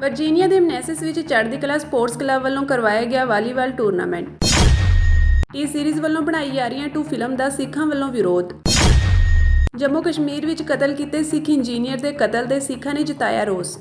Virginia ਦੇ ਮਨੈਸਿਸ ਵਿੱਚ ਚੜ੍ਹਦੀ ਕਲਾ ਸਪੋਰਟਸ ਕਲੱਬ ਵੱਲੋਂ ਕਰਵਾਇਆ ਗਿਆ ਵਾਲੀਬਾਲ ਟੂਰਨਾਮੈਂਟ। ਟੀ ਸੀਰੀਜ਼ ਵੱਲੋਂ ਬਣਾਈ ਜਾ ਰਹੀ 2 ਫਿਲਮ ਦਾ ਸਿੱਖਾਂ ਵੱਲੋਂ ਵਿਰੋਧ। ਜੰਮੂ ਕਸ਼ਮੀਰ ਵਿੱਚ ਕਤਲ ਕੀਤੇ ਸਿੱਖ ਇੰਜੀਨੀਅਰ ਦੇ ਕਤਲ ਦੇ ਸਿੱਖਾਂ ਨੇ ਜਤਾਇਆ ਰੋਸ।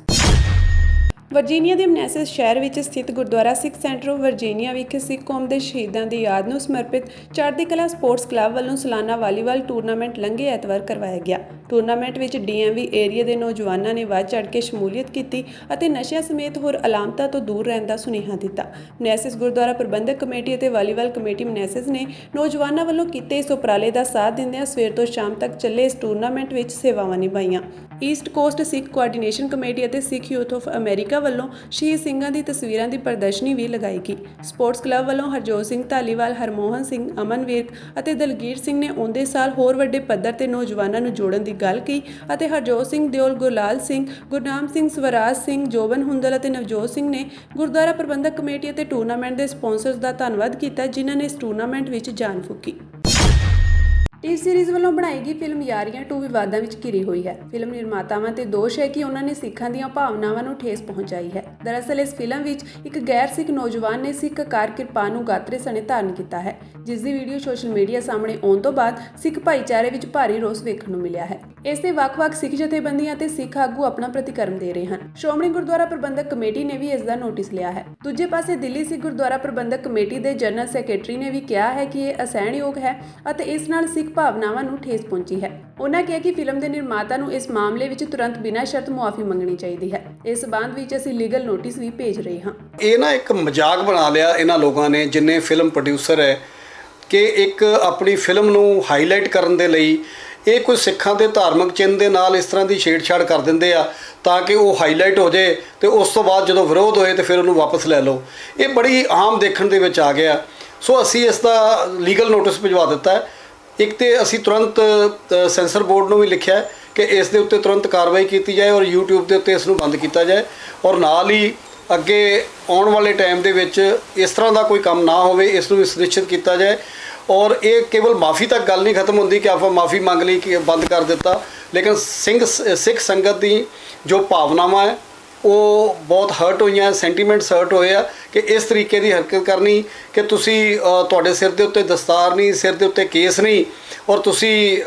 ਵਰਜੀਨੀਆ ਦੇ ਮਨੈਸਿਸ ਸ਼ਹਿਰ ਵਿੱਚ ਸਥਿਤ ਗੁਰਦੁਆਰਾ ਸਿੱਖ ਸੈਂਟਰ ਆਫ ਵਰਜੀਨੀਆ ਵਿਖੇ ਸਿੱਖ ਕੌਮ ਦੇ ਸ਼ਹੀਦਾਂ ਦੀ ਯਾਦ ਨੂੰ ਸਮਰਪਿਤ ਚੜ੍ਹਦੀ ਕਲਾ ਸਪੋਰਟਸ ਕਲੱਬ ਵੱਲੋਂ ਸਾਲਾਨਾ ਵਾਲੀਬਾਲ ਟੂਰਨਾਮੈਂਟ ਲੰਘੇ ਐਤਵਾਰ ਕਰਵਾਇਆ ਗਿਆ। ਟੂਰਨਾਮੈਂਟ ਵਿੱਚ DMV ਏਰੀਆ ਦੇ ਨੌਜਵਾਨਾਂ ਨੇ ਵੱਧ ਚੜ੍ਹ ਕੇ ਸ਼ਮੂਲੀਅਤ ਕੀਤੀ ਅਤੇ ਨਸ਼ਿਆਂ ਸਮੇਤ ਹੋਰ ਅਲਾਮਤਾਂ ਤੋਂ ਦੂਰ ਰਹਿਣ ਦਾ ਸੁਨੇਹਾ ਦਿੱਤਾ। ਮਨੈਸਿਸ ਗੁਰਦੁਆਰਾ ਪ੍ਰਬੰਧਕ ਕਮੇਟੀ ਅਤੇ ਵਾਲੀਬਾਲ ਕਮੇਟੀ ਮਨੈਸਿਸ ਨੇ ਨੌਜਵਾਨਾਂ ਵੱਲੋਂ ਕੀਤੇ ਇਸ ਉਪਰਾਲੇ ਦਾ ਸਾਥ ਦਿੰਦਿਆਂ ਸਵੇਰ ਤੋਂ ਸ਼ਾਮ ਤੱਕ ਚੱਲੇ ਇਸ ਟੂਰਨਾਮੈਂਟ ਵਿੱਚ ਸੇਵਾਵਾਂ ਨਿਭਾਈਆਂ। ਈਸਟ ਕੋਸਟ ਸਿੱਖ ਕੋਆਰਡੀਨੇਸ਼ਨ ਕਮੇਟੀ ਅਤੇ ਸਿੱਖ ਯੂਥ ਆਫ ਅਮਰੀਕਾ ਵੱਲੋਂ ਸ਼ਹੀਦ ਸਿੰਘਾਂ ਦੀ ਤਸਵੀਰਾਂ ਦੀ ਪ੍ਰਦਰਸ਼ਨੀ ਵੀ ਲਗਾਈ ਗਈ। ਸਪੋਰਟਸ ਕਲੱਬ ਵੱਲੋਂ ਹਰਜੋਤ ਸਿੰਘ ਧਾਲੀਵਾਲ, ਹਰਮੋਹਨ ਸਿੰਘ, ਅਮਨ ਵਿਰਕ ਅਤੇ ਦਲਗੀਰ ਸਿੰਘ ਨੇ ਆਉਂਦੇ ਸਾਲ ਹੋਰ ਵੱਡੇ ਪੱਧਰ ਤੇ ਨੌਜਵਾਨਾਂ ਨੂੰ ਜੋੜਨ ਦੀ ਗੱਲ ਕਹੀ ਅਤੇ ਹਰਜੋਤ ਸਿੰਘ ਦਿਓਲ, ਗੁਰਲਾਲ ਸਿੰਘ, ਗੁਰਨਾਮ ਸਿੰਘ, ਸਵਰਾਜ ਸਿੰਘ, ਜੋਬਨ ਹੁੰਦਲ ਅਤੇ ਨਵਜੋਤ ਸਿੰਘ ਨੇ ਗੁਰਦੁਆਰਾ ਪ੍ਰਬੰਧਕ ਕਮੇਟੀ ਅਤੇ ਟੂਰਨਾਮੈਂਟ ਦੇ ਸਪਾਂਸਰਜ਼ ਦਾ ਧੰਨਵਾਦ ਕੀਤਾ, ਜਿਨ੍ਹਾਂ ਨੇ ਇਸ ਟੂਰਨਾਮੈਂਟ ਵਿੱਚ ਜਾਨ ਫੂਕੀ। ਟੀ ਸੀਰੀਜ਼ ਵੱਲੋਂ ਬਣਾਈ ਗਈ ਫਿਲਮ ਯਾਰੀਆਂ 2 ਵਿਵਾਦਾਂ ਵਿੱਚ ਘਿਰੀ ਹੋਈ ਹੈ। ਫਿਲਮ ਨਿਰਮਾਤਾਵਾਂ ਤੇ ਦੋਸ਼ ਹੈ ਕਿ ਉਹਨਾਂ ਨੇ ਸਿੱਖਾਂ ਦੀਆਂ ਭਾਵਨਾਵਾਂ ਨੂੰ ਠੇਸ ਪਹੁੰਚਾਈ ਹੈ। ਦਰਅਸਲ ਇਸ ਫਿਲਮ ਵਿੱਚ ਇੱਕ ਗੈਰ ਸਿੱਖ ਨੌਜਵਾਨ ਨੇ ਸਿੱਖ ਕਾਰ ਕਿਰਪਾਨ ਨੂੰ ਗਾਤਰੇ ਸਣੇ ਧਾਰਨ ਕੀਤਾ ਹੈ, ਜਿਸ ਦੀ ਵੀਡੀਓ ਸੋਸ਼ਲ ਮੀਡੀਆ ਸਾਹਮਣੇ ਆਉਣ ਤੋਂ ਬਾਅਦ ਸਿੱਖ ਭਾਈਚਾਰੇ ਵਿੱਚ ਭਾਰੀ ਰੋਸ ਵੇਖਣ ਨੂੰ ਮਿਲਿਆ ਹੈ। ਇਸ ਤੇ ਵੱਖ-ਵੱਖ ਸਿੱਖ ਜਥੇਬੰਦੀਆਂ ਅਤੇ ਸਿੱਖ ਆਗੂ ਆਪਣਾ ਪ੍ਰਤੀਕਰਮ ਦੇ ਰਹੇ ਹਨ। ਸ਼੍ਰੋਮਣੀ ਗੁਰਦੁਆਰਾ ਪ੍ਰਬੰਧਕ ਕਮੇਟੀ ਨੇ ਵੀ ਇਸ ਦਾ ਨੋਟਿਸ ਲਿਆ ਹੈ। ਦੂਜੇ ਪਾਸੇ ਦਿੱਲੀ ਸਿੱਖ ਗੁਰਦੁਆਰਾ ਪ੍ਰਬੰਧਕ ਕਮੇਟੀ ਦੇ ਜਨਰਲ ਸੈਕਟਰੀ ਨੇ ਵੀ ਕਿਹਾ ਹੈ ਕਿ ਇਹ ਅਸਹਿਣਯੋਗ ਹੈ ਅਤੇ ਇਸ ਨਾਲ ਸਿੱਖ ਭਾਵਨਾਵਾਂ ਨੂੰ ਠੇਸ ਪਹੁੰਚੀ ਹੈ। ਉਹਨਾਂ ਕਿਹਾ ਕਿ ਫਿਲਮ ਦੇ ਨਿਰਮਾਤਾ ਨੂੰ ਇਸ ਮਾਮਲੇ ਵਿੱਚ ਤੁਰੰਤ ਬਿਨਾਂ ਸ਼ਰਤ ਮੁਆਫੀ ਮੰਗਣੀ ਚਾਹੀਦੀ ਹੈ। ਇਸ ਸਬੰਧ ਵਿੱਚ ਅਸੀਂ ਲੀਗਲ ਨੋਟਿਸ ਵੀ ਭੇਜ ਰਹੇ ਹਾਂ। ਇਹ ਨਾ ਇੱਕ ਮਜ਼ਾਕ ਬਣਾ ਲਿਆ ਇਹਨਾਂ ਲੋਕਾਂ ਨੇ, ਜਿੰਨੇ ਫਿਲਮ ਪ੍ਰੋਡਿਊਸਰ ਹੈ, ਕਿ ਇੱਕ ਆਪਣੀ ਫਿਲਮ ਨੂੰ ਹਾਈਲਾਈਟ ਕਰਨ ਦੇ ਲਈ ਇਹ ਕੋਈ ਸਿੱਖਾਂ ਦੇ ਧਾਰਮਿਕ ਚਿੰਨ੍ਹ ਦੇ ਨਾਲ ਇਸ ਤਰ੍ਹਾਂ ਦੀ ਛੇੜਛਾੜ ਕਰ ਦਿੰਦੇ ਆ ਤਾਂ ਕਿ ਉਹ ਹਾਈਲਾਈਟ ਹੋ ਜਾਏ ਤੇ ਉਸ ਤੋਂ ਬਾਅਦ ਜਦੋਂ ਵਿਰੋਧ ਹੋਏ ਤੇ ਫਿਰ ਉਹਨੂੰ ਵਾਪਸ ਲੈ ਲਓ। ਇਹ ਬੜੀ ਆਮ ਦੇਖਣ ਦੇ ਵਿੱਚ ਆ ਗਿਆ। ਸੋ ਅਸੀਂ ਇਸ ਦਾ ਲੀਗਲ ਨੋਟਿਸ ਭਿਜਵਾ ਦਿੱਤਾ ਹੈ। ਇੱਕ ਤੇ ਅਸੀਂ ਤੁਰੰਤ ਸੈਂਸਰ ਬੋਰਡ ਨੂੰ ਵੀ ਲਿਖਿਆ ਕਿ ਇਸ ਦੇ ਉੱਤੇ ਤੁਰੰਤ ਕਾਰਵਾਈ ਕੀਤੀ ਜਾਏ ਔਰ YouTube ਦੇ ਉੱਤੇ ਇਸ ਨੂੰ ਬੰਦ ਕੀਤਾ ਜਾਏ ਔਰ ਨਾਲ ਹੀ ਅੱਗੇ ਆਉਣ ਵਾਲੇ ਟਾਈਮ ਦੇ ਵਿੱਚ ਇਸ ਤਰ੍ਹਾਂ ਦਾ ਕੋਈ ਕੰਮ ਨਾ ਹੋਵੇ, ਇਸ ਨੂੰ ਵੀ ਸੁਨਿਸ਼ਚਿਤ ਕੀਤਾ ਜਾਏ। ਔਰ ਇਹ ਕੇਵਲ ਮਾफ़ੀ ਤੱਕ ਗੱਲ ਨਹੀਂ ਖਤਮ ਹੁੰਦੀ ਕਿ ਆਪਾਂ ਮਾफ़ੀ ਮੰਗ ਲਈ ਕਿ ਬੰਦ ਕਰ ਦਿੱਤਾ, ਲੇਕਿਨ ਸਿੱਖ ਸੰਗਤ ਦੀ ਜੋ ਭਾਵਨਾਵਾਂ ਹੈ ਉਹ ਬਹੁਤ ਹਰਟ ਹੋਈਆਂ, ਸੈਂਟੀਮੈਂਟਸ ਹਰਟ ਹੋਏ ਆ ਕਿ ਇਸ ਤਰੀਕੇ ਦੀ ਹਰਕਤ ਕਰਨੀ ਕਿ ਤੁਸੀਂ ਤੁਹਾਡੇ ਸਿਰ ਦੇ ਉੱਤੇ ਦਸਤਾਰ ਨਹੀਂ, ਸਿਰ ਦੇ ਉੱਤੇ ਕੇਸ ਨਹੀਂ ਔਰ ਤੁਸੀਂ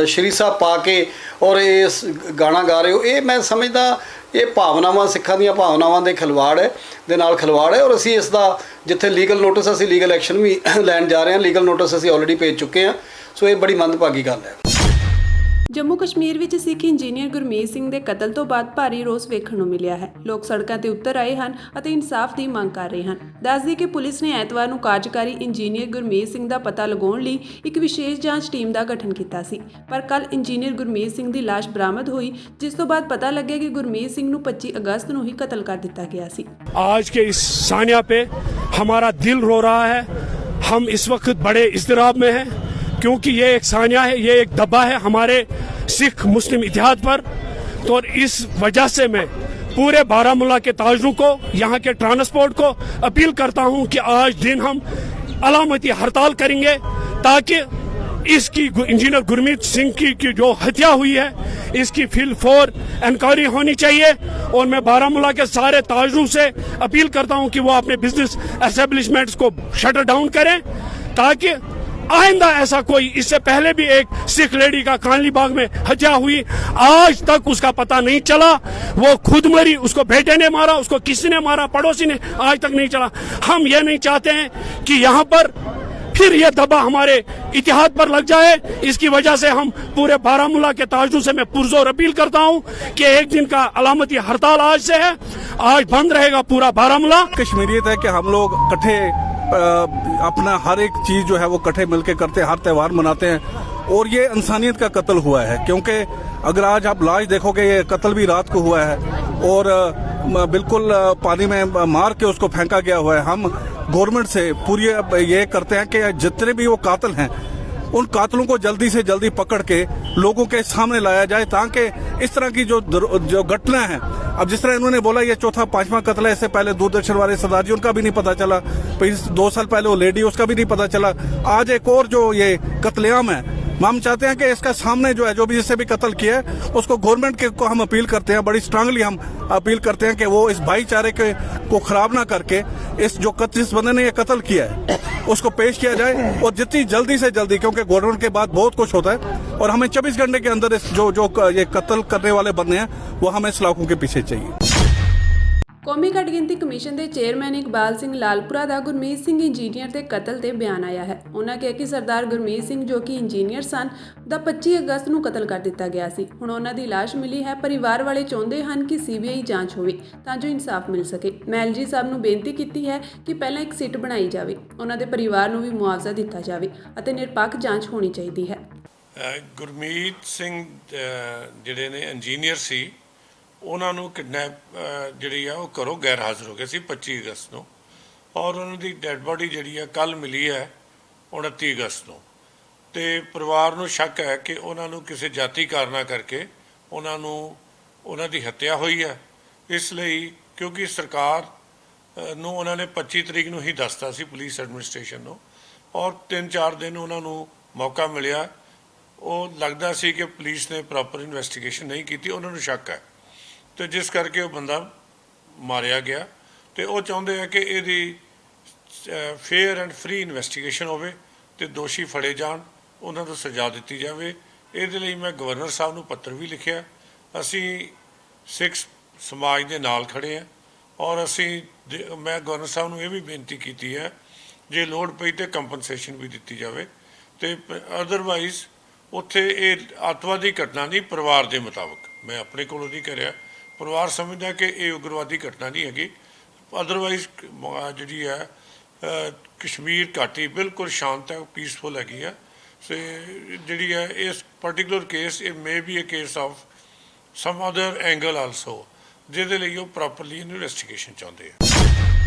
ਸ਼੍ਰੀ ਸਾਹਿਬ ਪਾ ਕੇ ਔਰ ਇਸ ਗਾਣਾ ਗਾ ਰਹੇ ਹੋ। ਇਹ ਮੈਂ ਸਮਝਦਾ ਇਹ ਭਾਵਨਾਵਾਂ, ਸਿੱਖਾਂ ਦੀਆਂ ਭਾਵਨਾਵਾਂ ਦੇ ਖਿਲਵਾੜ ਹੈ, ਦੇ ਨਾਲ ਖਿਲਵਾੜ ਹੈ। ਔਰ ਅਸੀਂ ਇਸ ਦਾ ਜਿੱਥੇ ਲੀਗਲ ਨੋਟਿਸ, ਅਸੀਂ ਲੀਗਲ ਐਕਸ਼ਨ ਵੀ ਲੈਣ ਜਾ ਰਹੇ ਹਾਂ। ਲੀਗਲ ਨੋਟਿਸ ਅਸੀਂ ਆਲਰੇਡੀ ਭੇਜ ਚੁੱਕੇ ਹਾਂ। ਸੋ ਇਹ ਬੜੀ ਮੰਦਭਾਗੀ ਗੱਲ ਹੈ। ਜੰਮੂ ਕਸ਼ਮੀਰ ਵਿੱਚ ਸਿੱਖ ਇੰਜੀਨੀਅਰ ਗੁਰਮੀਤ ਸਿੰਘ ਦੇ ਕਤਲ ਤੋਂ ਬਾਅਦ ਭਾਰੀ ਰੋਸ ਵੇਖਣ ਨੂੰ ਮਿਲਿਆ ਹੈ। ਲੋਕ ਸੜਕਾਂ ਤੇ ਉਤਰ ਆਏ ਹਨ ਅਤੇ ਇਨਸਾਫ ਦੀ ਮੰਗ ਕਰ ਰਹੇ ਹਨ। ਦੱਸਦੀ ਕਿ ਪੁਲਿਸ ਨੇ ਐਤਵਾਰ ਨੂੰ ਕਾਰਜਕਾਰੀ ਇੰਜੀਨੀਅਰ ਗੁਰਮੀਤ ਸਿੰਘ ਦਾ ਪਤਾ ਲਗਾਉਣ ਲਈ ਇੱਕ ਵਿਸ਼ੇਸ਼ ਜਾਂਚ ਟੀਮ ਦਾ ਗਠਨ ਕੀਤਾ ਸੀ, ਪਰ ਕੱਲ ਇੰਜੀਨੀਅਰ ਗੁਰਮੀਤ ਸਿੰਘ ਦੀ ਲਾਸ਼ ਬਰਾਮਦ ਹੋਈ, ਜਿਸ ਤੋਂ ਬਾਅਦ ਪਤਾ ਲੱਗਿਆ ਕਿ ਗੁਰਮੀਤ ਸਿੰਘ ਨੂੰ 25 ਅਗਸਤ ਨੂੰ ਹੀ ਕਤਲ ਕਰ ਦਿੱਤਾ ਗਿਆ ਸੀ। आज के इस सानिया पे हमारा दिल रो रहा है। हम इस वक्त बड़े इज़्तिराब में हैं क्योंकि ये एक सानिया है, ये एक दब्बा है हमारे सिख मुस्लिम इतिहाद पर। तो इस वजह से मैं पूरे बारामूला के ताजरों को, यहाँ के ट्रांसपोर्ट को अपील करता हूँ कि आज दिन हम अलामती हड़ताल करेंगे ताकि इसकी इंजीनियर गुरमीत सिंह की जो हत्या हुई है इसकी फिल फौर इंक्वायरी होनी चाहिए। और मैं बारामूला के सारे ताजरों से अपील करता हूँ कि वो अपने बिजनेस एस्टेब्लिशमेंट्स को शटर डाउन करें ताकि आइंदा ऐसा कोई, इससे पहले भी एक सिख लेडी का कानली बाग में हत्या हुई, आज तक उसका पता नहीं चला। वो खुद मरी, उसको बेटे ने मारा, उसको किसी ने मारा, पड़ोसी ने, आज तक नहीं चला। हम ये नहीं चाहते हैं कि यहाँ पर फिर ये दबा हमारे इतिहाद पर लग जाए। इसकी वजह से हम पूरे बारामूला के ताजरों से मैं पुरजोर अपील करता हूँ कि एक दिन का अलामती हड़ताल आज से है, आज बंद रहेगा पूरा बारामूला। कश्मीरियत है कि हम लोग इकट्ठे अपना हर एक चीज़ जो है वो इकट्ठे मिलके करते हैं, हर त्यौहार मनाते हैं। और ये इंसानियत का कत्ल हुआ है क्योंकि अगर आज आप लाश देखोगे ये कत्ल भी रात को हुआ है और बिल्कुल पानी में मार के उसको फेंका गया हुआ है। हम गवर्नमेंट से पूरी ये करते हैं कि जितने भी वो कातिल हैं उन कातिलों को जल्दी से जल्दी पकड़ के लोगों के सामने लाया जाए ताकि इस तरह की जो घटना है, अब जिस तरह इन्होंने बोला ये चौथा 5वां कत्ल है, इससे पहले दूरदर्शन वाले सरदार जी उनका भी नहीं पता चला, फिर 2 साल पहले वो लेडी उसका भी नहीं पता चला, आज एक और जो ये कत्लेआम है हम चाहते हैं कि इसका सामने जो है, जो भी जिससे भी कत्ल किया है, उसको गवर्नमेंट को हम अपील करते हैं, बड़ी स्ट्रांगली हम अपील करते हैं कि वो इस भाईचारे को खराब ना करके जिस बंदे ने ये कत्ल किया है उसको पेश किया जाए, और जितनी जल्दी से जल्दी, क्योंकि गवर्नमेंट के बाद बहुत कुछ होता है और हमें 24 घंटे के अंदर जो ये कत्ल करने वाले बंदे हैं वो हमें सलाखों के पीछे चाहिए। ਕੌਮੀ ਘੱਟ ਗਿਣਤੀ ਕਮਿਸ਼ਨ ਦੇ ਚੇਅਰਮੈਨ ਇਕਬਾਲ ਸਿੰਘ ਲਾਲਪੁਰਾ ਦਾ ਗੁਰਮੀਤ ਸਿੰਘ ਇੰਜੀਨੀਅਰ ਦੇ ਕਤਲ ਤੇ ਬਿਆਨ ਆਇਆ ਹੈ। ਉਹਨਾਂ ਕਿਹਾ ਕਿ ਸਰਦਾਰ ਗੁਰਮੀਤ ਸਿੰਘ ਜੋ ਕਿ ਇੰਜੀਨੀਅਰ ਸਨ ਦਾ 25 ਅਗਸਤ ਨੂੰ ਕਤਲ ਕਰ ਦਿੱਤਾ ਗਿਆ ਸੀ। ਹੁਣ ਉਹਨਾਂ ਦੀ ਲਾਸ਼ ਮਿਲੀ ਹੈ। ਪਰਿਵਾਰ ਵਾਲੇ ਚਾਹੁੰਦੇ ਹਨ ਕਿ ਸੀਬੀਆਈ ਜਾਂਚ ਹੋਵੇ ਤਾਂ ਜੋ ਇਨਸਾਫ ਮਿਲ ਸਕੇ। ਮੈਂ ਐਲਜੀ ਸਾਹਿਬ ਨੂੰ ਬੇਨਤੀ ਕੀਤੀ ਹੈ ਕਿ ਪਹਿਲਾਂ ਇੱਕ ਸਿੱਟ ਬਣਾਈ ਜਾਵੇ, ਉਹਨਾਂ ਦੇ ਪਰਿਵਾਰ ਨੂੰ ਵੀ ਮੁਆਵਜ਼ਾ ਦਿੱਤਾ ਜਾਵੇ ਅਤੇ ਨਿਰਪੱਖ ਜਾਂਚ ਹੋਣੀ ਚਾਹੀਦੀ ਹੈ। ਗੁਰਮੀਤ ਸਿੰਘ ਜਿਹੜੇ ਨੇ ਇੰਜੀਨੀਅਰ ਸੀ, ਉਹਨਾਂ ਨੂੰ ਕਿਡਨੈਪ ਜਿਹੜੀ ਆ ਉਹ ਘਰੋਂ ਗੈਰ ਹਾਜ਼ਰ ਹੋ ਗਏ ਸੀ 25 ਅਗਸਤ ਨੂੰ, ਔਰ ਉਹਨਾਂ ਦੀ ਡੈੱਡ ਬੋਡੀ ਜਿਹੜੀ ਆ ਕੱਲ੍ਹ ਮਿਲੀ ਹੈ 29 ਅਗਸਤ ਨੂੰ। ਅਤੇ ਪਰਿਵਾਰ ਨੂੰ ਸ਼ੱਕ ਹੈ ਕਿ ਉਹਨਾਂ ਨੂੰ ਕਿਸੇ ਜਾਤੀ ਕਾਰਨਾਂ ਕਰਕੇ ਉਹਨਾਂ ਦੀ ਹੱਤਿਆ ਹੋਈ ਹੈ। ਇਸ ਲਈ ਕਿਉਂਕਿ ਸਰਕਾਰ ਨੂੰ ਉਹਨਾਂ ਨੇ 25 ਤਰੀਕ ਨੂੰ ਹੀ ਦੱਸਤਾ ਸੀ ਪੁਲਿਸ ਐਡਮਿਨਿਸਟ੍ਰੇਸ਼ਨ ਨੂੰ, ਔਰ 3-4 ਦਿਨ ਉਹਨਾਂ ਨੂੰ ਮੌਕਾ ਮਿਲਿਆ। ਉਹ ਲੱਗਦਾ ਸੀ ਕਿ ਪੁਲਿਸ ਨੇ ਪ੍ਰੋਪਰ ਇਨਵੈਸਟੀਗੇਸ਼ਨ ਨਹੀਂ ਕੀਤੀ, ਉਹਨਾਂ ਨੂੰ ਸ਼ੱਕ ਹੈ, ਅਤੇ ਜਿਸ ਕਰਕੇ ਉਹ ਬੰਦਾ ਮਾਰਿਆ ਗਿਆ। ਅਤੇ ਉਹ ਚਾਹੁੰਦੇ ਆ ਕਿ ਇਹਦੀ ਫੇਅਰ ਐਂਡ ਫਰੀ ਇਨਵੈਸਟੀਗੇਸ਼ਨ ਹੋਵੇ ਅਤੇ ਦੋਸ਼ੀ ਫੜੇ ਜਾਣ, ਉਹਨਾਂ ਨੂੰ ਸਜ਼ਾ ਦਿੱਤੀ ਜਾਵੇ। ਇਹਦੇ ਲਈ ਮੈਂ ਗਵਰਨਰ ਸਾਹਿਬ ਨੂੰ ਪੱਤਰ ਵੀ ਲਿਖਿਆ। ਅਸੀਂ ਸਿੱਖ ਸਮਾਜ ਦੇ ਨਾਲ ਖੜ੍ਹੇ ਹਾਂ, ਔਰ ਮੈਂ ਗਵਰਨਰ ਸਾਹਿਬ ਨੂੰ ਇਹ ਵੀ ਬੇਨਤੀ ਕੀਤੀ ਹੈ ਜੇ ਲੋੜ ਪਈ ਤਾਂ ਕੰਪਨਸੇਸ਼ਨ ਵੀ ਦਿੱਤੀ ਜਾਵੇ। ਅਤੇ ਅਦਰਵਾਈਜ਼ ਉੱਥੇ ਇਹ ਅੱਤਵਾਦੀ ਘਟਨਾ ਨਹੀਂ, ਪਰਿਵਾਰ ਦੇ ਮੁਤਾਬਕ, ਮੈਂ ਆਪਣੇ ਕੋਲੋਂ ਨਹੀਂ ਕਰਿਆ, ਪਰਿਵਾਰ ਸਮਝਦਾ ਕਿ ਇਹ ਉਗਰਵਾਦੀ ਘਟਨਾ ਨਹੀਂ ਹੈਗੀ। ਅਦਰਵਾਈਜ਼ ਜਿਹੜੀ ਹੈ ਕਸ਼ਮੀਰ ਘਾਟੀ ਬਿਲਕੁਲ ਸ਼ਾਂਤ ਹੈ, ਪੀਸਫੁਲ ਹੈਗੀ ਹੈ। ਅਤੇ ਜਿਹੜੀ ਹੈ ਇਸ ਪਰਟੀਕੂਲਰ ਕੇਸ ਇਹ may be a case of some other angle also, ਜਿਹਦੇ ਲਈ ਉਹ ਪ੍ਰੋਪਰਲੀ ਇਨਵੈਸਟੀਗੇਸ਼ਨ ਚਾਹੁੰਦੇ ਆ।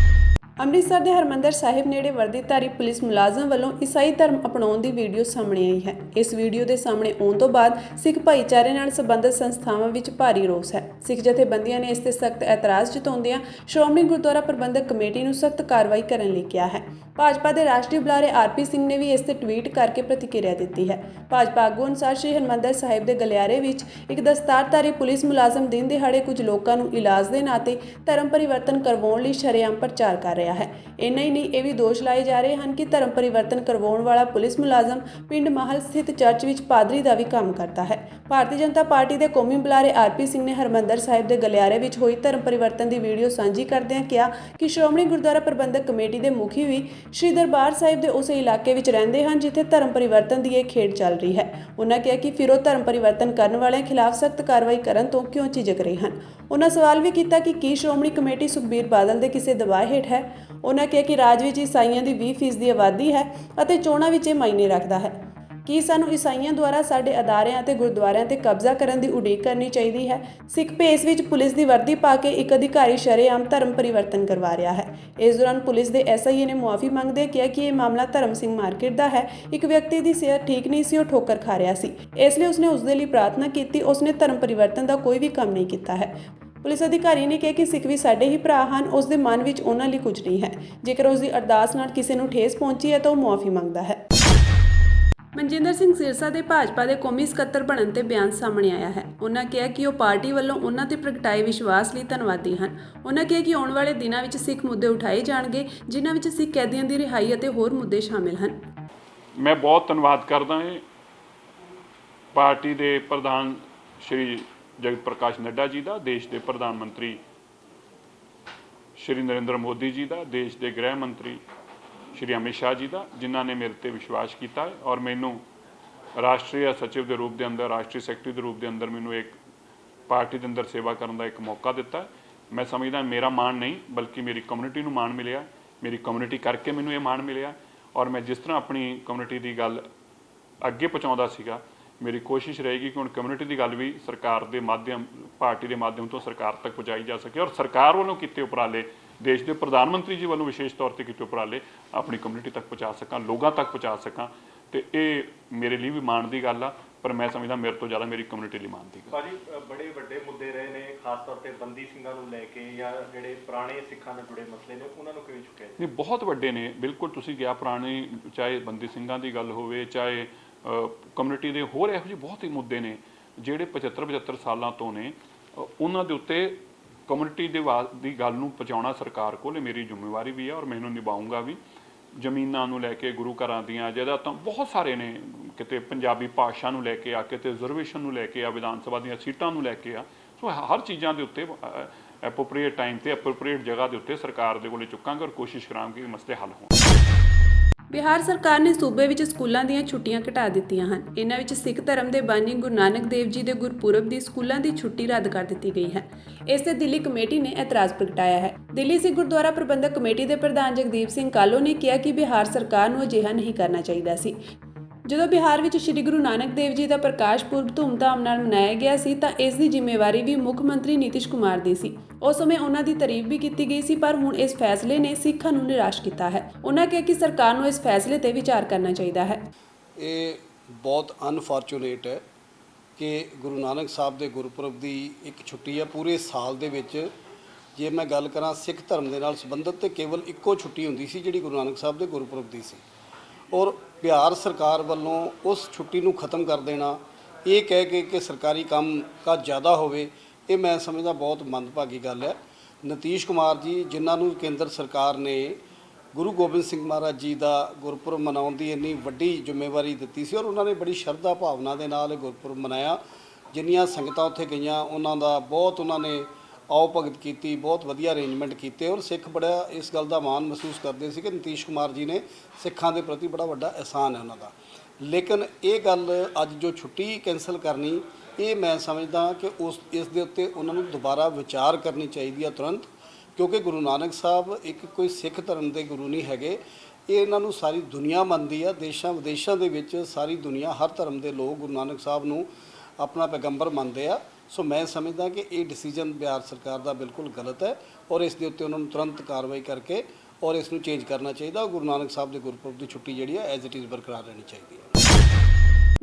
ਅੰਮ੍ਰਿਤਸਰ ਦੇ ਹਰਿਮੰਦਰ ਸਾਹਿਬ ਨੇੜੇ ਵਰਦੀਧਾਰੀ ਪੁਲਿਸ ਮੁਲਾਜ਼ਮ ਵੱਲੋਂ ਈਸਾਈ ਧਰਮ ਅਪਣਾਉਣ ਦੀ ਵੀਡੀਓ ਸਾਹਮਣੇ ਆਈ ਹੈ। ਇਸ ਵੀਡੀਓ ਦੇ ਸਾਹਮਣੇ ਆਉਣ ਤੋਂ ਬਾਅਦ ਸਿੱਖ ਭਾਈਚਾਰੇ ਨਾਲ ਸੰਬੰਧਿਤ ਸੰਸਥਾਵਾਂ ਵਿੱਚ ਭਾਰੀ ਰੋਸ ਹੈ। ਸਿੱਖ ਜਥੇਬੰਦੀਆਂ ਨੇ ਇਸ ਤੇ ਸਖਤ ਇਤਰਾਜ਼ ਜਤਾਉਂਦਿਆਂ ਸ਼੍ਰੋਮਣੀ ਗੁਰਦੁਆਰਾ ਪ੍ਰਬੰਧਕ ਕਮੇਟੀ ਨੂੰ ਸਖਤ ਕਾਰਵਾਈ ਕਰਨ ਲਈ ਕਿਹਾ ਹੈ। ਭਾਜਪਾ ਦੇ ਰਾਸ਼ਟਰੀ ਬੁਲਾਰੇ ਆਰਪੀ ਸਿੰਘ ਨੇ ਵੀ ਇਸ ਤੇ ਟਵੀਟ ਕਰਕੇ ਪ੍ਰਤੀਕਿਰਿਆ ਦਿੱਤੀ ਹੈ। ਭਾਜਪਾ ਆਗੂ ਅਨੁਸਾਰ ਸ਼੍ਰੀ ਹਰਿਮੰਦਰ ਸਾਹਿਬ ਦੇ ਗਲਿਆਰੇ ਵਿੱਚ ਇੱਕ ਦਸਤਾਰਧਾਰੀ ਪੁਲਿਸ ਮੁਲਾਜ਼ਮ ਦਿਨ ਦਿਹਾੜੇ ਕੁਝ ਲੋਕਾਂ ਨੂੰ ਇਲਾਜ ਦੇ ਨਾਤੇ ਧਰਮ ਪਰਿਵਰਤਨ ਕਰਵਾਉਣ ਲਈ ਸ਼ਰੇਆਮ ਪ੍ਰਚਾਰ ਕਰ ਰਿਹਾ ਹੈ। ਇੰਨਾ ਹੀ ਨਹੀਂ, ਇਹ ਵੀ ਦੋਸ਼ ਲਾਏ ਜਾ ਰਹੇ ਹਨ ਕਿ ਧਰਮ ਪਰਿਵਰਤਨ ਕਰਵਾਉਣ ਵਾਲਾ ਪੁਲਿਸ ਮੁਲਾਜ਼ਮ ਪਿੰਡ ਮਾਹਲ ਸਥਿਤ ਚਰਚ ਵਿੱਚ ਪਾਦਰੀ ਦਾ ਵੀ ਕੰਮ ਕਰਦਾ ਹੈ। ਭਾਰਤੀ ਜਨਤਾ ਪਾਰਟੀ ਦੇ ਕੌਮੀ ਬੁਲਾਰੇ ਆਰਪੀ ਸਿੰਘ ਨੇ ਹਰਿਮੰਦਰ ਸਾਹਿਬ ਦੇ ਗਲਿਆਰੇ ਵਿੱਚ ਹੋਈ ਧਰਮ ਪਰਿਵਰਤਨ ਦੀ ਵੀਡੀਓ ਸਾਂਝੀ ਕਰਦਿਆਂ ਕਿਹਾ ਕਿ ਸ਼੍ਰੋਮਣੀ ਗੁਰਦੁਆਰਾ ਪ੍ਰਬੰਧਕ ਕਮੇਟੀ ਦੇ ਮੁਖੀ ਵੀ ਸ਼੍ਰੀ ਦਰਬਾਰ ਸਾਹਿਬ ਦੇ ਉਸੇ ਇਲਾਕੇ ਵਿੱਚ ਰਹਿੰਦੇ ਹਨ ਜਿੱਥੇ ਧਰਮ ਪਰਿਵਰਤਨ ਦੀ ਇਹ ਖੇਡ ਚੱਲ ਰਹੀ ਹੈ। ਉਹਨਾਂ ਕਿਹਾ ਕਿ ਫਿਰ ਉਹ ਧਰਮ ਪਰਿਵਰਤਨ ਕਰਨ ਵਾਲਿਆਂ ਖਿਲਾਫ ਸਖਤ ਕਾਰਵਾਈ ਕਰਨ ਤੋਂ ਕਿਉਂ ਝਿਜਕ ਰਹੇ ਹਨ। ਉਹਨਾਂ ਸਵਾਲ ਵੀ ਕੀਤਾ ਕਿ ਕੀ ਸ਼੍ਰੋਮਣੀ ਕਮੇਟੀ ਸੁਖਬੀਰ ਬਾਦਲ ਦੇ ਕਿਸੇ ਦਬਾਅ ਹੇਠ ਹੈ। ਉਹਨਾਂ ਕਿਹਾ ਕਿ ਰਾਜ ਵਿੱਚ ਈਸਾਈਆਂ ਦੀ 20% ਦੀ ਆਬਾਦੀ ਹੈ ਅਤੇ ਚੋਣਾਂ ਵਿੱਚ ਇਹ ਮਾਇਨੇ ਰੱਖਦਾ ਹੈ। ਕੀ ਸਾਨੂੰ ਈਸਾਈਆਂ ਦੁਆਰਾ ਸਾਡੇ ਅਦਾਰਿਆਂ ਅਤੇ ਗੁਰਦੁਆਰਿਆਂ ਤੇ ਕਬਜ਼ਾ ਕਰਨ ਦੀ ਉਡੀਕ ਕਰਨੀ ਚਾਹੀਦੀ ਹੈ? ਸਿੱਖ ਭੇਸ ਵਿੱਚ ਪੁਲਿਸ ਦੀ ਵਰਦੀ ਪਾ ਕੇ ਇੱਕ ਅਧਿਕਾਰੀ ਸ਼ਰੇਆਮ ਧਰਮ ਪਰਿਵਰਤਨ ਕਰਵਾ ਰਿਹਾ ਹੈ। ਇਸ ਦੌਰਾਨ ਪੁਲਿਸ ਦੇ ਐਸਆਈਏ ਨੇ ਮੁਆਫੀ ਮੰਗਦੇ ਕਿਹਾ ਕਿ ਇਹ ਮਾਮਲਾ ਧਰਮ ਸਿੰਘ ਮਾਰਕੀਟ ਦਾ ਹੈ। ਇੱਕ ਵਿਅਕਤੀ ਦੀ ਸਿਹਤ ਠੀਕ ਨਹੀਂ ਸੀ, ਉਹ ਠੋਕਰ ਖਾ ਰਿਹਾ ਸੀ, ਇਸ ਲਈ ਉਸਨੇ ਉਸਦੇ ਲਈ ਪ੍ਰਾਰਥਨਾ ਕੀਤੀ। ਉਸਨੇ ਧਰਮ ਪਰਿਵਰਤਨ ਦਾ ਕੋਈ ਵੀ ਕੰਮ ਨਹੀਂ ਕੀਤਾ ਹੈ। ਪੁਲਿਸ ਅਧਿਕਾਰੀ ਨੇ ਕਿਹਾ ਕਿ ਸਿੱਖ ਵੀ ਸਾਡੇ ਹੀ ਭਰਾ ਹਨ, ਉਸ ਦੇ ਮਨ ਵਿੱਚ ਉਹਨਾਂ ਲਈ ਕੁਝ ਨਹੀਂ ਹੈ। ਜੇਕਰ ਉਸ ਦੀ ਅਰਦਾਸ ਨਾਲ ਕਿਸੇ ਨੂੰ ਠੇਸ ਪਹੁੰਚੀ ਹੈ ਤਾਂ ਉਹ ਮੁਆਫੀ ਮੰਗਦਾ ਹੈ। ਮਨਜਿੰਦਰ ਸਿੰਘ ਸਿਰਸਾ ਦੇ ਭਾਜਪਾ ਦੇ ਕੌਮੀ ਸਕੱਤਰ ਬਣਨ ਤੇ ਬਿਆਨ ਸਾਹਮਣੇ ਆਇਆ ਹੈ। ਉਹਨਾਂ ਕਿਹਾ ਕਿ ਉਹ ਪਾਰਟੀ ਵੱਲੋਂ ਉਹਨਾਂ ਤੇ ਪ੍ਰਗਟਾਏ ਵਿਸ਼ਵਾਸ ਲਈ ਧੰਨਵਾਦੀ ਹਨ। ਉਹਨਾਂ ਕਿਹਾ ਕਿ ਆਉਣ ਵਾਲੇ ਦਿਨਾਂ ਵਿੱਚ ਸਿੱਖ ਮੁੱਦੇ ਉਠਾਏ ਜਾਣਗੇ, ਜਿਨ੍ਹਾਂ ਵਿੱਚ ਸਿੱਖ ਕੈਦੀਆਂ ਦੀ ਰਿਹਾਈ ਅਤੇ ਹੋਰ ਮੁੱਦੇ ਸ਼ਾਮਿਲ ਹਨ। ਮੈਂ ਬਹੁਤ ਧੰਨਵਾਦ ਕਰਦਾ ਹਾਂ ਪਾਰਟੀ ਦੇ ਪ੍ਰਧਾਨ ਸ਼੍ਰੀ ਜਗਤ ਪ੍ਰਕਾਸ਼ ਨੱਡਾ ਜੀ ਦਾ, ਦੇਸ਼ ਦੇ ਪ੍ਰਧਾਨ ਮੰਤਰੀ ਸ਼੍ਰੀ ਨਰਿੰਦਰ ਮੋਦੀ ਜੀ ਦਾ, ਦੇਸ਼ ਦੇ ਗ੍ਰਹਿ ਮੰਤਰੀ ਸ਼੍ਰੀ ਅਮਿਤ ਸ਼ਾਹ ਜੀ ਦਾ, ਜਿਨ੍ਹਾਂ ਨੇ ਮੇਰੇ ਤੇ ਵਿਸ਼ਵਾਸ ਕੀਤਾ ਔਰ ਮੈਨੂੰ ਰਾਸ਼ਟਰੀ ਸਚਿਵ ਦੇ ਰੂਪ ਦੇ ਅੰਦਰ, ਰਾਸ਼ਟਰੀ ਸੈਕਟਰੀ ਦੇ ਰੂਪ ਦੇ ਅੰਦਰ ਮੈਨੂੰ ਇੱਕ ਪਾਰਟੀ ਦੇ ਅੰਦਰ ਸੇਵਾ ਕਰਨ ਦਾ ਇੱਕ ਮੌਕਾ ਦਿੱਤਾ। ਮੈਂ ਸਮਝਦਾ ਮੇਰਾ ਮਾਣ ਨਹੀਂ ਬਲਕਿ ਮੇਰੀ ਕਮਿਊਨਿਟੀ ਨੂੰ ਮਾਣ ਮਿਲਿਆ, ਮੇਰੀ ਕਮਿਊਨਿਟੀ ਕਰਕੇ ਮੈਨੂੰ ਇਹ ਮਾਣ ਮਿਲਿਆ। ਔਰ ਮੈਂ ਜਿਸ ਤਰ੍ਹਾਂ ਆਪਣੀ ਕਮਿਊਨਿਟੀ ਦੀ ਗੱਲ ਅੱਗੇ ਪਹੁੰਚਾਉਂਦਾ ਸੀਗਾ, ਮੇਰੀ ਕੋਸ਼ਿਸ਼ ਰਹੇਗੀ ਕਿ ਹੁਣ ਕਮਿਊਨਿਟੀ ਦੀ ਗੱਲ ਵੀ ਸਰਕਾਰ ਦੇ ਮਾਧਿਅਮ, ਪਾਰਟੀ ਦੇ ਮਾਧਿਅਮ ਤੋਂ ਸਰਕਾਰ ਤੱਕ ਪਹੁੰਚਾਈ ਜਾ ਸਕੇ। ਔਰ ਸਰਕਾਰ ਵੱਲੋਂ ਕੀਤੇ ਉਪਰਾਲੇ, ਦੇਸ਼ ਦੇ ਪ੍ਰਧਾਨ ਮੰਤਰੀ ਜੀ ਵੱਲੋਂ ਵਿਸ਼ੇਸ਼ ਤੌਰ ਤੇ ਕੀਤੇ ਉਪਰਾਲੇ ਆਪਣੀ ਕਮਿਊਨਿਟੀ ਤੱਕ ਪਹੁੰਚਾ ਸਕਾਂ, ਲੋਕਾਂ ਤੱਕ ਪਹੁੰਚਾ ਸਕਾਂ। ਤੇ ਇਹ ਮੇਰੇ ਲਈ ਵੀ ਮਾਣ ਦੀ ਗੱਲ ਆ, ਪਰ ਮੈਂ ਸਮਝਦਾ ਮੇਰੇ ਤੋਂ ਜ਼ਿਆਦਾ ਮੇਰੀ ਕਮਿਊਨਿਟੀ ਲਈ ਮਾਣ ਦੀ ਗੱਲ। ਭਾਜੀ ਬੜੇ ਵੱਡੇ ਮੁੱਦੇ ਰਹੇ ਨੇ, ਖਾਸ ਤੌਰ ਤੇ ਬੰਦੀ ਸਿੰਘਾਂ ਨੂੰ ਲੈ ਕੇ ਜਾਂ ਜਿਹੜੇ ਪੁਰਾਣੇ ਸਿੱਖਾਂ ਨਾਲ ਜੁੜੇ ਮਸਲੇ ਨੇ, ਉਹਨਾਂ ਨੂੰ ਕਿਵੇਂ ਚੁੱਕਿਆ? ਨਹੀਂ, ਬਹੁਤ ਵੱਡੇ ਨੇ। ਬਿਲਕੁਲ ਤੁਸੀਂ ਕਿਹਾ, ਪੁਰਾਣੇ ਚਾਹੇ ਬੰਦੀ ਸਿੰਘਾਂ ਦੀ ਗੱਲ ਹੋਵੇ, ਚਾਹੇ ਕਮਿਊਨਿਟੀ ਦੇ ਹੋਰ ਇਹੋ ਜਿਹੇ ਬਹੁਤ ਹੀ ਮੁੱਦੇ ਨੇ ਜਿਹੜੇ 75 ਸਾਲਾਂ ਤੋਂ ਨੇ, ਉਹਨਾਂ ਦੇ ਉੱਤੇ ਕਮਿਊਨਿਟੀ ਦੀ ਗੱਲ ਨੂੰ ਪਹੁੰਚਾਉਣਾ ਸਰਕਾਰ ਕੋਲ ਮੇਰੀ ਜ਼ਿੰਮੇਵਾਰੀ ਵੀ ਹੈ ਔਰ ਮੈਂ ਇਹਨੂੰ ਨਿਭਾਊਂਗਾ ਵੀ। ਜ਼ਮੀਨਾਂ ਨੂੰ ਲੈ ਕੇ, ਗੁਰੂ ਘਰਾਂ ਦੀਆਂ ਜਾਇਦਾਦਾਂ ਬਹੁਤ ਸਾਰੇ ਨੇ, ਕਿਤੇ ਪੰਜਾਬੀ ਭਾਸ਼ਾ ਨੂੰ ਲੈ ਕੇ ਆ, ਕਿਤੇ ਰਿਜ਼ਰਵੇਸ਼ਨ ਨੂੰ ਲੈ ਕੇ ਆ, ਵਿਧਾਨ ਸਭਾ ਦੀਆਂ ਸੀਟਾਂ ਨੂੰ ਲੈ ਕੇ ਆ। ਸੋ ਹਰ ਚੀਜ਼ਾਂ ਦੇ ਉੱਤੇ ਐਪਰੋਪ੍ਰੀਏਟ ਟਾਈਮ ਤੇ ਐਪਰੋਪ੍ਰੀਏਟ ਜਗ੍ਹਾ ਦੇ ਉੱਤੇ ਸਰਕਾਰ ਦੇ ਕੋਲੇ ਚੁੱਕਾਂਗੇ ਔਰ ਕੋਸ਼ਿਸ਼ ਕਰਾਂਗੇ ਕਿ ਮਸਲੇ ਹੱਲ ਹੋਣ। ਬਿਹਾਰ ਸਰਕਾਰ ਨੇ ਸੂਬੇ ਵਿੱਚ ਸਕੂਲਾਂ ਦੀਆਂ ਛੁੱਟੀਆਂ ਘਟਾ ਦਿੱਤੀਆਂ ਹਨ। ਇਹਨਾਂ ਵਿੱਚ ਸਿੱਖ ਧਰਮ ਦੇ ਬਾਨੀ ਗੁਰੂ ਨਾਨਕ ਦੇਵ ਜੀ ਦੇ ਗੁਰਪੁਰਬ ਦੀ ਸਕੂਲਾਂ ਦੀ ਛੁੱਟੀ ਰੱਦ ਕਰ ਦਿੱਤੀ ਗਈ ਹੈ। ਇਸ ਤੇ ਦਿੱਲੀ ਕਮੇਟੀ ਨੇ ਇਤਰਾਜ਼ ਪ੍ਰਗਟਾਇਆ ਹੈ। ਦਿੱਲੀ ਸਿੱਖ ਗੁਰਦੁਆਰਾ ਪ੍ਰਬੰਧਕ ਕਮੇਟੀ ਦੇ ਪ੍ਰਧਾਨ ਜਗਦੀਪ ਸਿੰਘ ਕਾਲੋ ਨੇ ਕਿਹਾ ਕਿ ਬਿਹਾਰ ਸਰਕਾਰ ਨੂੰ ਅਜਿਹਾ ਨਹੀਂ ਕਰਨਾ ਚਾਹੀਦਾ ਸੀ। ਜਦੋਂ ਬਿਹਾਰ ਵਿੱਚ ਸ੍ਰੀ ਗੁਰੂ ਨਾਨਕ ਦੇਵ ਜੀ ਦਾ ਪ੍ਰਕਾਸ਼ ਪੁਰਬ ਧੂਮਧਾਮ ਨਾਲ ਮਨਾਇਆ ਗਿਆ ਸੀ ਤਾਂ ਇਸ ਦੀ ਜ਼ਿੰਮੇਵਾਰੀ ਵੀ ਮੁੱਖ ਮੰਤਰੀ ਨਿਤੀਸ਼ ਕੁਮਾਰ ਦੀ ਸੀ। ਉਸ ਸਮੇਂ ਉਹਨਾਂ ਦੀ ਤਾਰੀਫ ਵੀ ਕੀਤੀ ਗਈ ਸੀ, ਪਰ ਹੁਣ ਇਸ ਫੈਸਲੇ ਨੇ ਸਿੱਖਾਂ ਨੂੰ ਨਿਰਾਸ਼ ਕੀਤਾ ਹੈ। ਉਹਨਾਂ ਕਿਹਾ ਕਿ ਸਰਕਾਰ ਨੂੰ ਇਸ ਫੈਸਲੇ ਤੇ ਵਿਚਾਰ ਕਰਨਾ ਚਾਹੀਦਾ ਹੈ। ਇਹ ਬਹੁਤ ਅਨਫੋਰਚੂਨੇਟ ਹੈ ਕਿ ਗੁਰੂ ਨਾਨਕ ਸਾਹਿਬ ਦੇ ਗੁਰਪੁਰਬ ਦੀ ਇੱਕ ਛੁੱਟੀ ਹੈ ਪੂਰੇ ਸਾਲ ਦੇ ਵਿੱਚ। ਜੇ ਮੈਂ ਗੱਲ ਕਰਾਂ ਸਿੱਖ ਧਰਮ ਦੇ ਨਾਲ ਸੰਬੰਧਿਤ ਤੇ ਕੇਵਲ ਇੱਕੋ ਛੁੱਟੀ ਹੁੰਦੀ ਸੀ ਜਿਹੜੀ ਗੁਰੂ ਨਾਨਕ ਸਾਹਿਬ ਦੇ ਗੁਰਪੁਰਬ ਦੀ ਸੀ, ਔਰ ਬਿਹਾਰ ਸਰਕਾਰ ਵੱਲੋਂ ਉਸ ਛੁੱਟੀ ਨੂੰ ਖਤਮ ਕਰ ਦੇਣਾ, ਇਹ ਕਹਿ ਕੇ ਕਿ ਸਰਕਾਰੀ ਕੰਮ ਕਾਜ ਜ਼ਿਆਦਾ ਹੋਵੇ, ਇਹ ਮੈਂ ਸਮਝਦਾ ਬਹੁਤ ਮੰਦਭਾਗੀ ਗੱਲ ਹੈ। ਨਿਤੀਸ਼ ਕੁਮਾਰ ਜੀ ਜਿਨ੍ਹਾਂ ਨੂੰ ਕੇਂਦਰ ਸਰਕਾਰ ਨੇ ਗੁਰੂ ਗੋਬਿੰਦ ਸਿੰਘ ਮਹਾਰਾਜ ਜੀ ਦਾ ਗੁਰਪੁਰਬ ਮਨਾਉਣ ਦੀ ਇੰਨੀ ਵੱਡੀ ਜ਼ਿੰਮੇਵਾਰੀ ਦਿੱਤੀ ਸੀ ਔਰ ਉਹਨਾਂ ਨੇ ਬੜੀ ਸ਼ਰਧਾ ਭਾਵਨਾ ਦੇ ਨਾਲ ਇਹ ਗੁਰਪੁਰਬ ਮਨਾਇਆ। ਜਿੰਨੀਆਂ ਸੰਗਤਾਂ ਉੱਥੇ ਗਈਆਂ ਉਹਨਾਂ ਦਾ ਬਹੁਤ ਉਹਨਾਂ ਨੇ ਆਓ ਭਗਤ ਕੀਤੀ, ਬਹੁਤ ਵਧੀਆ ਅਰੇਂਜਮੈਂਟ ਕੀਤੇ ਔਰ ਸਿੱਖ ਬੜਾ ਇਸ ਗੱਲ ਦਾ ਮਾਣ ਮਹਿਸੂਸ ਕਰਦੇ ਸੀ ਕਿ ਨਿਤੀਸ਼ ਕੁਮਾਰ ਜੀ ਨੇ ਸਿੱਖਾਂ ਦੇ ਪ੍ਰਤੀ ਬੜਾ ਵੱਡਾ ਅਹਿਸਾਨ ਹੈ ਉਹਨਾਂ ਦਾ। ਲੇਕਿਨ ਇਹ ਗੱਲ ਅੱਜ ਜੋ ਛੁੱਟੀ ਕੈਂਸਲ ਕਰਨੀ, ਇਹ ਮੈਂ ਸਮਝਦਾ ਕਿ ਇਸ ਦੇ ਉੱਤੇ ਉਹਨਾਂ ਨੂੰ ਦੁਬਾਰਾ ਵਿਚਾਰ ਕਰਨੀ ਚਾਹੀਦੀ ਹੈ ਤੁਰੰਤ, ਕਿਉਂਕਿ ਗੁਰੂ ਨਾਨਕ ਸਾਹਿਬ ਇੱਕ ਕੋਈ ਸਿੱਖ ਧਰਮ ਦੇ ਗੁਰੂ ਨਹੀਂ ਹੈਗੇ। ਇਹ ਇਹਨਾਂ ਨੂੰ ਸਾਰੀ ਦੁਨੀਆ ਮੰਨਦੀ ਆ, ਦੇਸ਼ਾਂ ਵਿਦੇਸ਼ਾਂ ਦੇ ਵਿੱਚ ਸਾਰੀ ਦੁਨੀਆ, ਹਰ ਧਰਮ ਦੇ ਲੋਕ ਗੁਰੂ ਨਾਨਕ ਸਾਹਿਬ ਨੂੰ ਆਪਣਾ ਪੈਗੰਬਰ ਮੰਨਦੇ ਆ। ਸੋ ਮੈਂ ਸਮਝਦਾ ਕਿ ਇਹ ਡਿਸੀਜਨ ਬਿਹਾਰ ਸਰਕਾਰ ਦਾ ਬਿਲਕੁਲ ਗਲਤ ਹੈ ਔਰ ਇਸ ਦੇ ਉੱਤੇ ਉਹਨਾਂ ਨੂੰ ਤੁਰੰਤ ਕਾਰਵਾਈ ਕਰਕੇ ਔਰ ਇਸ ਨੂੰ ਚੇਂਜ ਕਰਨਾ ਚਾਹੀਦਾ। ਗੁਰੂ ਨਾਨਕ ਸਾਹਿਬ ਦੇ ਗੁਰਪੁਰਬ ਦੀ ਛੁੱਟੀ ਜਿਹੜੀ ਹੈ ਐਜ਼ ਇਟ ਇਜ਼ ਬਰਕਰਾਰ ਰਹਿਣੀ ਚਾਹੀਦੀ ਹੈ।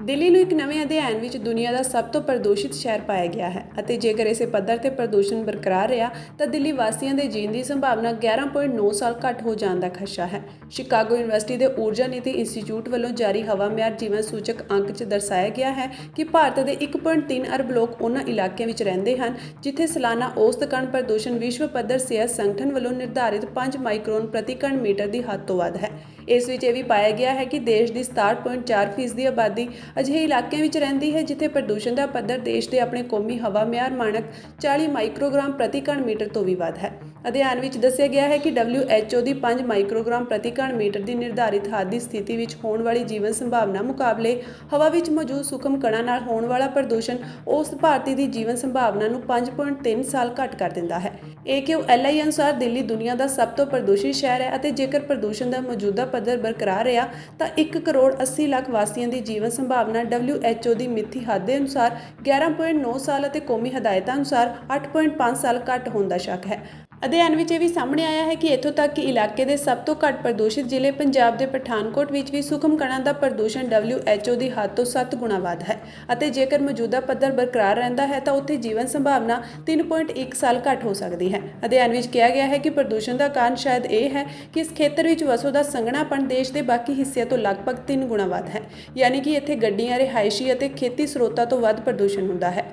ਦਿੱਲੀ ਨੂੰ ਇੱਕ ਨਵੇਂ ਅਧਿਐਨ ਵਿੱਚ ਦੁਨੀਆ ਦਾ ਸਭ ਤੋਂ ਪ੍ਰਦੂਸ਼ਿਤ ਸ਼ਹਿਰ ਪਾਇਆ ਗਿਆ ਹੈ ਅਤੇ ਜੇਕਰ ਇਸੇ ਪੱਧਰ ਤੇ ਪ੍ਰਦੂਸ਼ਣ ਬਰਕਰਾਰ ਰਿਹਾ ਤਾਂ ਦਿੱਲੀ ਵਾਸੀਆਂ ਦੇ ਜੀਣ ਦੀ ਸੰਭਾਵਨਾ 11.9 ਸਾਲ ਘੱਟ ਹੋ ਜਾਣ ਦਾ ਖਦਸ਼ਾ ਹੈ। ਸ਼ਿਕਾਗੋ ਯੂਨੀਵਰਸਿਟੀ ਦੇ ਊਰਜਾ ਨੀਤੀ ਇੰਸਟੀਚਿਊਟ ਵੱਲੋਂ ਜਾਰੀ ਹਵਾ ਮਿਆਰ ਜੀਵਨ ਸੂਚਕ ਅੰਕ 'ਚ ਦਰਸਾਇਆ ਗਿਆ ਹੈ ਕਿ ਭਾਰਤ ਦੇ 1.3 ਅਰਬ ਲੋਕ ਉਹਨਾਂ ਇਲਾਕਿਆਂ ਵਿੱਚ ਰਹਿੰਦੇ ਹਨ ਜਿੱਥੇ ਸਾਲਾਨਾ ਔਸਤ ਕਣ ਪ੍ਰਦੂਸ਼ਣ ਵਿਸ਼ਵ ਪੱਧਰ ਸਿਹਤ ਸੰਗਠਨ ਵੱਲੋਂ ਨਿਰਧਾਰਿਤ 5 ਮਾਈਕਰੋਨ ਪ੍ਰਤੀ ਘਣ ਮੀਟਰ ਦੀ ਹੱਦ ਤੋਂ ਵੱਧ ਹੈ। ਇਸ ਵਿੱਚ ਇਹ ਵੀ ਪਾਇਆ ਗਿਆ ਹੈ ਕਿ ਦੇਸ਼ ਦੀ 67.4% ਦੀ ਆਬਾਦੀ ਅਜਿਹੇ ਇਲਾਕਿਆਂ ਵਿੱਚ ਰਹਿੰਦੀ ਹੈ ਜਿੱਥੇ ਪ੍ਰਦੂਸ਼ਣ ਦਾ ਪੱਧਰ ਦੇਸ਼ ਦੇ ਆਪਣੇ ਕੌਮੀ ਹਵਾ ਮਿਆਰ ਮਾਨਕ 40 ਮਾਈਕਰੋਗ੍ਰਾਮ ਪ੍ਰਤੀ ਘਣ ਮੀਟਰ ਤੋਂ ਵੀ ਵੱਧ ਹੈ। ਅਧਿਐਨ ਵਿੱਚ ਦੱਸਿਆ ਗਿਆ ਹੈ ਕਿ WHO ਦੀ 5 ਮਾਈਕਰੋਗ੍ਰਾਮ ਪ੍ਰਤੀ ਘਣ ਮੀਟਰ ਦੀ ਨਿਰਧਾਰਿਤ ਹੱਦ ਦੀ ਸਥਿਤੀ ਵਿੱਚ ਹੋਣ ਵਾਲੀ ਜੀਵਨ ਸੰਭਾਵਨਾ ਮੁਕਾਬਲੇ ਹਵਾ ਵਿੱਚ ਮੌਜੂਦ ਸੂਖਮ ਕਣਾਂ ਨਾਲ ਹੋਣ ਵਾਲਾ ਪ੍ਰਦੂਸ਼ਣ ਔਸਤ ਭਾਰਤੀ ਦੀ ਜੀਵਨ ਸੰਭਾਵਨਾ ਨੂੰ 5.3 ਸਾਲ ਘੱਟ ਕਰ ਦਿੰਦਾ ਹੈ। AQLI ਅਨੁਸਾਰ ਦਿੱਲੀ ਦੁਨੀਆ ਦਾ ਸਭ ਤੋਂ ਪ੍ਰਦੂਸ਼ਿਤ ਸ਼ਹਿਰ ਹੈ ਅਤੇ ਜੇਕਰ ਪ੍ਰਦੂਸ਼ਣ ਦਾ ਮੌਜੂਦਾ ਪੱਧਰ ਬਰਕਰਾਰ ਰਿਹਾ ਤਾਂ 1 ਕਰੋੜ 80 ਲੱਖ ਵਾਸੀਆਂ ਦੀ ਜੀਵਨ ਸੰਭਾਵਨਾ WHO ਦੀ ਮਿੱਥੀ ਹੱਦ ਦੇ ਅਨੁਸਾਰ 11.9 ਸਾਲ ਅਤੇ ਕੌਮੀ ਹਦਾਇਤਾਂ ਅਨੁਸਾਰ 8.5 ਸਾਲ ਘੱਟ ਹੋਣ ਦਾ ਸ਼ੱਕ ਹੈ। ਅਧਿਐਨ ਵਿੱਚ ਇਹ ਵੀ ਸਾਹਮਣੇ ਆਇਆ ਹੈ ਕਿ ਇੱਥੋਂ ਤੱਕ ਕਿ ਇਲਾਕੇ ਦੇ ਸਭ ਤੋਂ ਘੱਟ ਪ੍ਰਦੂਸ਼ਿਤ ਜ਼ਿਲ੍ਹੇ ਪੰਜਾਬ ਦੇ ਪਠਾਨਕੋਟ ਵਿੱਚ ਵੀ ਸੂਖਮ ਕਣਾਂ ਦਾ ਪ੍ਰਦੂਸ਼ਣ WHO ਦੀ ਹੱਦ ਤੋਂ 7 ਗੁਣਾ ਵੱਧ ਹੈ ਅਤੇ ਜੇਕਰ ਮੌਜੂਦਾ ਪੱਧਰ ਬਰਕਰਾਰ ਰਹਿੰਦਾ ਹੈ ਤਾਂ ਉੱਥੇ ਜੀਵਨ ਸੰਭਾਵਨਾ 3.1 ਸਾਲ ਘੱਟ ਹੋ ਸਕਦੀ ਹੈ। ਅਧਿਐਨ ਵਿੱਚ ਕਿਹਾ ਗਿਆ ਹੈ ਕਿ ਪ੍ਰਦੂਸ਼ਣ ਦਾ ਕਾਰਨ ਸ਼ਾਇਦ ਇਹ ਹੈ ਕਿ ਇਸ ਖੇਤਰ ਵਿੱਚ ਵਸੋਂ ਦਾ ਸੰਘਣਾਪਣ ਦੇਸ਼ ਦੇ ਬਾਕੀ ਹਿੱਸਿਆਂ ਤੋਂ ਲਗਭਗ 3 ਗੁਣਾ ਵੱਧ ਹੈ, ਯਾਨੀ ਕਿ ਇੱਥੇ ਗੱਡੀਆਂ, ਰਿਹਾਇਸ਼ੀ ਅਤੇ ਖੇਤੀ ਸਰੋਤਾਂ ਤੋਂ ਵੱਧ ਪ੍ਰਦੂਸ਼ਣ ਹੁੰਦਾ ਹੈ।